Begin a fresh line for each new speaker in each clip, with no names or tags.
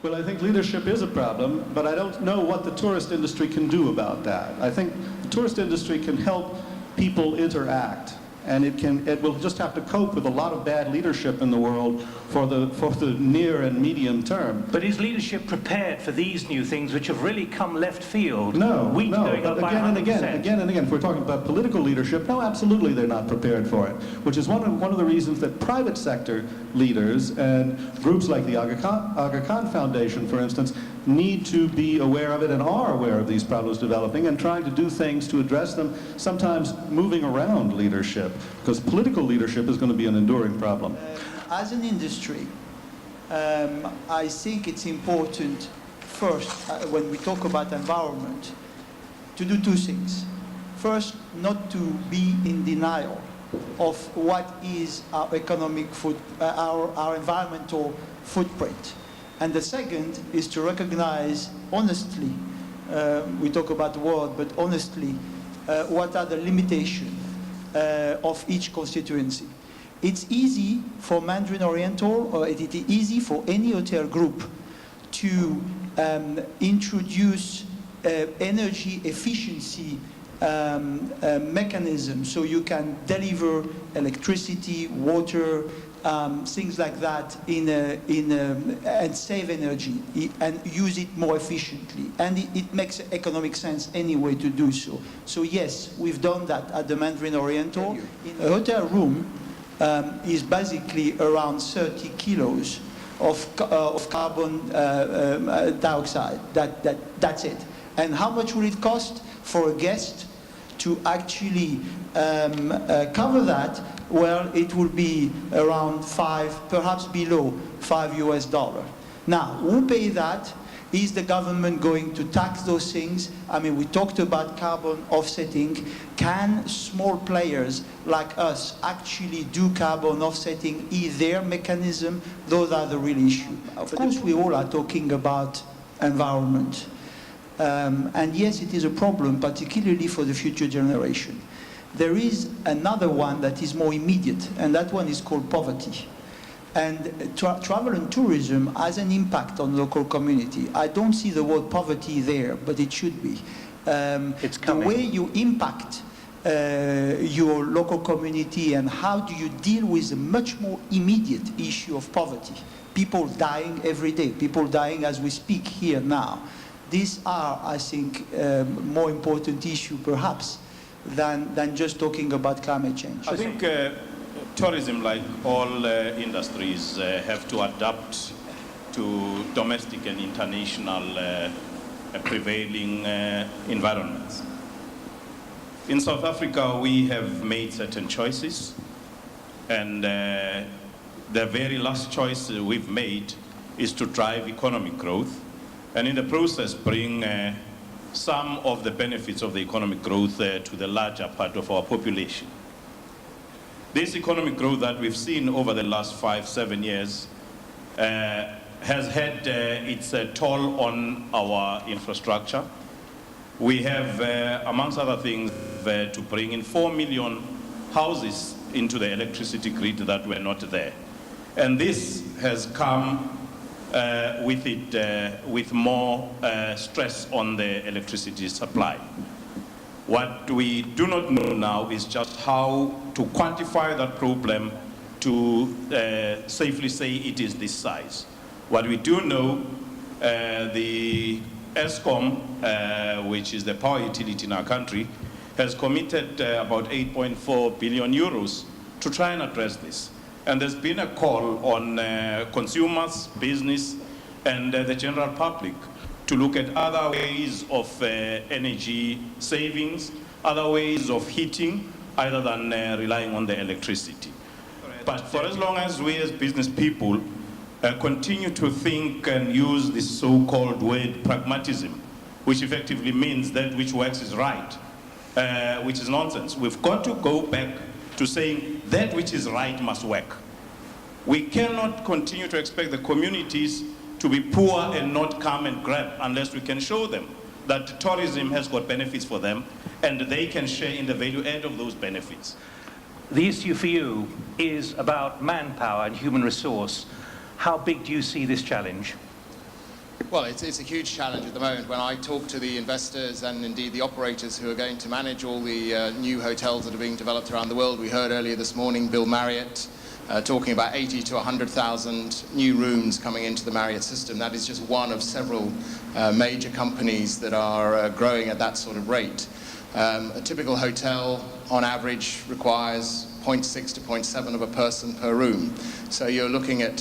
Well, I think leadership is a problem, but I don't know what the tourist industry can do about that. I think the tourist industry can help people interact, and it will just have to cope with a lot of bad leadership in the world for the near and medium term.
But is leadership prepared for these new things which have really come left field?
No,
Wheat
no,
going
but
up by
again and
100%.
again, if we're talking about political leadership, no, absolutely they're not prepared for it, which is one of the reasons that private sector leaders and groups like the Aga Khan Foundation, for instance, need to be aware of it and are aware of these problems developing and trying to do things to address them, sometimes moving around leadership, because political leadership is going to be an enduring problem.
As an industry, I think it's important first, when we talk about environment, to do two things. First, not to be in denial of what is our economic our environmental footprint. And the second is to recognize honestly, we talk about the world, but honestly, what are the limitations of each constituency. It's easy for Mandarin Oriental, or it is easy for any hotel group to introduce energy efficiency mechanism, so you can deliver electricity, water, things like that and save energy and use it more efficiently. And it makes economic sense anyway to do so. So yes, we've done that at the Mandarin Oriental. A hotel room is basically around 30 kilos of carbon dioxide. That's it. And how much will it cost for a guest to actually cover that? Well, it will be around perhaps below $5 US. Now, who pay that? Is the government going to tax those things? I mean, we talked about carbon offsetting. Can small players like us actually do carbon offsetting? Is there mechanism? Those are the real issues. Of course, we all are talking about environment. And yes, it is a problem, particularly for the future generation. There is another one that is more immediate, and that one is called poverty. And travel and tourism has an impact on local community. I don't see the word poverty there, but it should be.
It's coming.
The way you impact your local community and how do you deal with a much more immediate issue of poverty. People dying every day, people dying as we speak here now. These are, I think, more important issue perhaps than just talking about climate change.
I think tourism, like all industries, have to adapt to domestic and international prevailing environments. In South Africa, we have made certain choices, and the very last choice we've made is to drive economic growth, and in the process bring some of the benefits of the economic growth to the larger part of our population. This economic growth that we've seen over the last 5-7 years has had its toll on our infrastructure. We have, amongst other things, to bring in 4 million houses into the electricity grid that were not there. And this has come with more stress on the electricity supply. What we do not know now is just how to quantify that problem to safely say it is this size. What we do know, the ESCOM, which is the power utility in our country, has committed about 8.4 billion euros to try and address this. And there's been a call on consumers, business, and the general public to look at other ways of energy savings, other ways of heating, other than relying on the electricity. But for as long as we as business people continue to think and use this so-called word pragmatism, which effectively means that which works is right, which is nonsense. We've got to go back to saying that which is right must work. We cannot continue to expect the communities to be poor and not come and grab unless we can show them that tourism has got benefits for them and they can share in the value add of those benefits.
The issue for you is about manpower and human resource. How big do you see this challenge?
Well, it's a huge challenge at the moment. When I talk to the investors and indeed the operators who are going to manage all the new hotels that are being developed around the world, we heard earlier this morning Bill Marriott talking about 80 to 100,000 new rooms coming into the Marriott system. That is just one of several major companies that are growing at that sort of rate. A typical hotel, on average, requires 0.6 to 0.7 of a person per room. So you're looking at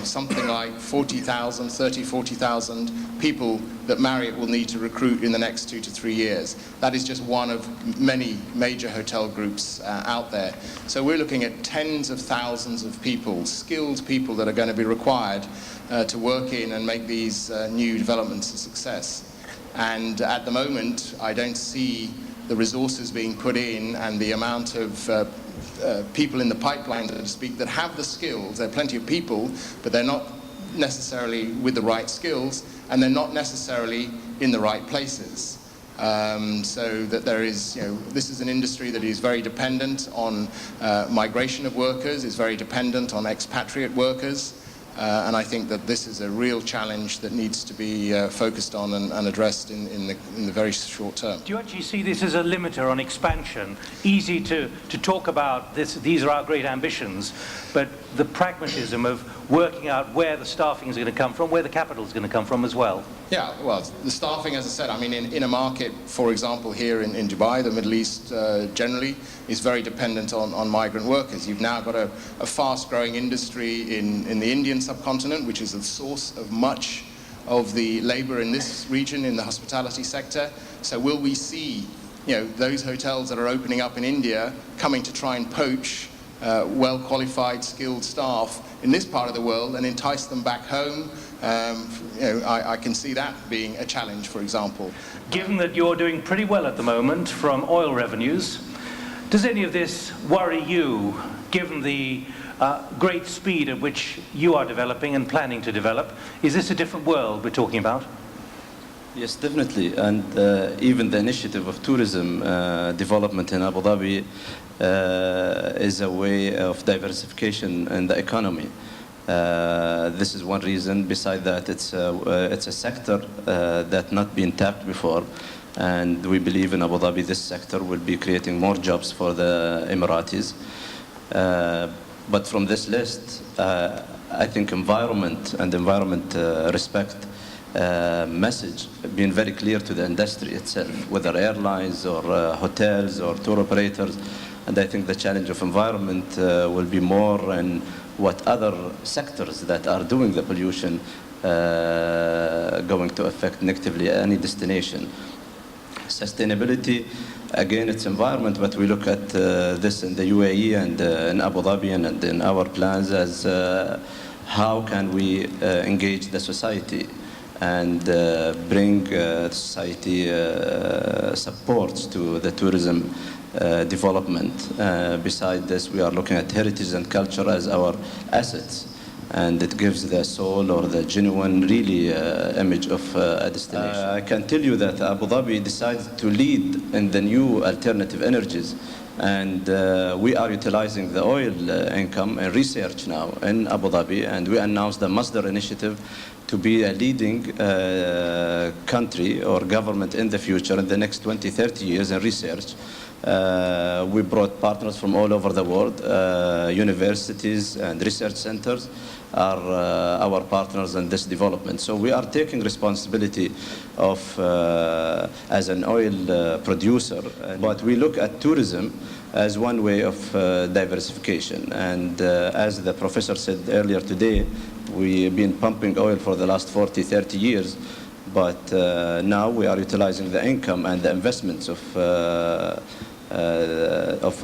something like 40,000 people that Marriott will need to recruit in the next 2 to 3 years. That is just one of many major hotel groups out there. So we're looking at tens of thousands of people, skilled people that are going to be required to work in and make these new developments a success. And at the moment, I don't see the resources being put in and the amount of people in the pipeline, so to speak, that have the skills. There are plenty of people, but they're not necessarily with the right skills, and they're not necessarily in the right places. So that there is, this is an industry that is very dependent on migration of workers, is very dependent on expatriate workers, and I think that this is a real challenge that needs to be focused on and addressed in the very short term.
Do you actually see this as a limiter on expansion? Easy to talk about this, these are our great ambitions, but the pragmatism of working out where the staffing is going to come from, where the capital is going to come from as well.
Yeah, well, the staffing, as I said, I mean, in a market, for example, here in Dubai, the Middle East generally is very dependent on migrant workers. You've now got a fast-growing industry in the Indian subcontinent, which is the source of much of the labor in this region, in the hospitality sector. So will we see, those hotels that are opening up in India coming to try and poach well-qualified, skilled staff in this part of the world and entice them back home? I can see that being a challenge, for example.
Given that you're doing pretty well at the moment from oil revenues, does any of this worry you, given the great speed at which you are developing and planning to develop? Is this a different world we're talking about?
Yes, definitely. And even the initiative of tourism development in Abu Dhabi is a way of diversification in the economy. This is one reason. Besides that, it's a sector that not been tapped before, and we believe in Abu Dhabi this sector will be creating more jobs for the Emiratis. But from this list, I think environment and environment respect message being very clear to the industry itself, whether airlines or hotels or tour operators. And I think the challenge of environment will be more in what other sectors that are doing the pollution going to affect negatively any destination. Sustainability, again, it's environment, but we look at this in the UAE and in Abu Dhabi and in our plans as how can we engage the society and bring society supports to the tourism development. Beside this, we are looking at heritage and culture as our assets, and it gives the soul or the genuine, really image of a destination. I can tell you that Abu Dhabi decided to lead in the new alternative energies, and we are utilizing the oil income and research now in Abu Dhabi, and we announced the Masdar initiative to be a leading country or government in the future, in the next 20, 30 years in research. We brought partners from all over the world. Universities and research centers are our partners in this development. So we are taking responsibility of as an oil producer, but we look at tourism as one way of diversification. And as the professor said earlier today, we've been pumping oil for the last 40, 30 years, but now we are utilizing the income and the investments of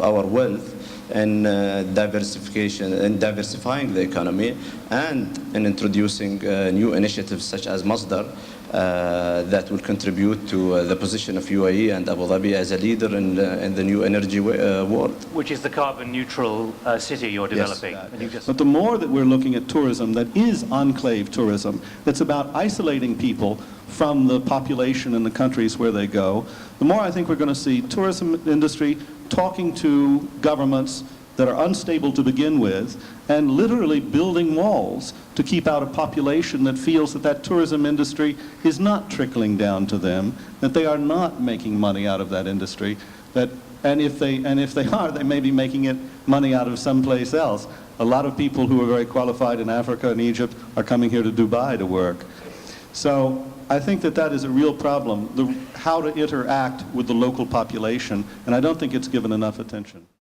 our wealth in diversification and diversifying the economy, and in introducing new initiatives such as Masdar that will contribute to the position of UAE and Abu Dhabi as a leader in the new energy world.
Which is the carbon neutral city you're developing.
Yes.
But the more that we're looking at tourism that is enclave tourism, that's about isolating people from the population in the countries where they go, the more I think we're going to see tourism industry talking to governments that are unstable to begin with and literally building walls to keep out a population that feels that that tourism industry is not trickling down to them, that they are not making money out of that industry, and if they are, they may be making money out of someplace else. A lot of people who are very qualified in Africa and Egypt are coming here to Dubai to work. So I think that is a real problem, how to interact with the local population, and I don't think it's given enough attention.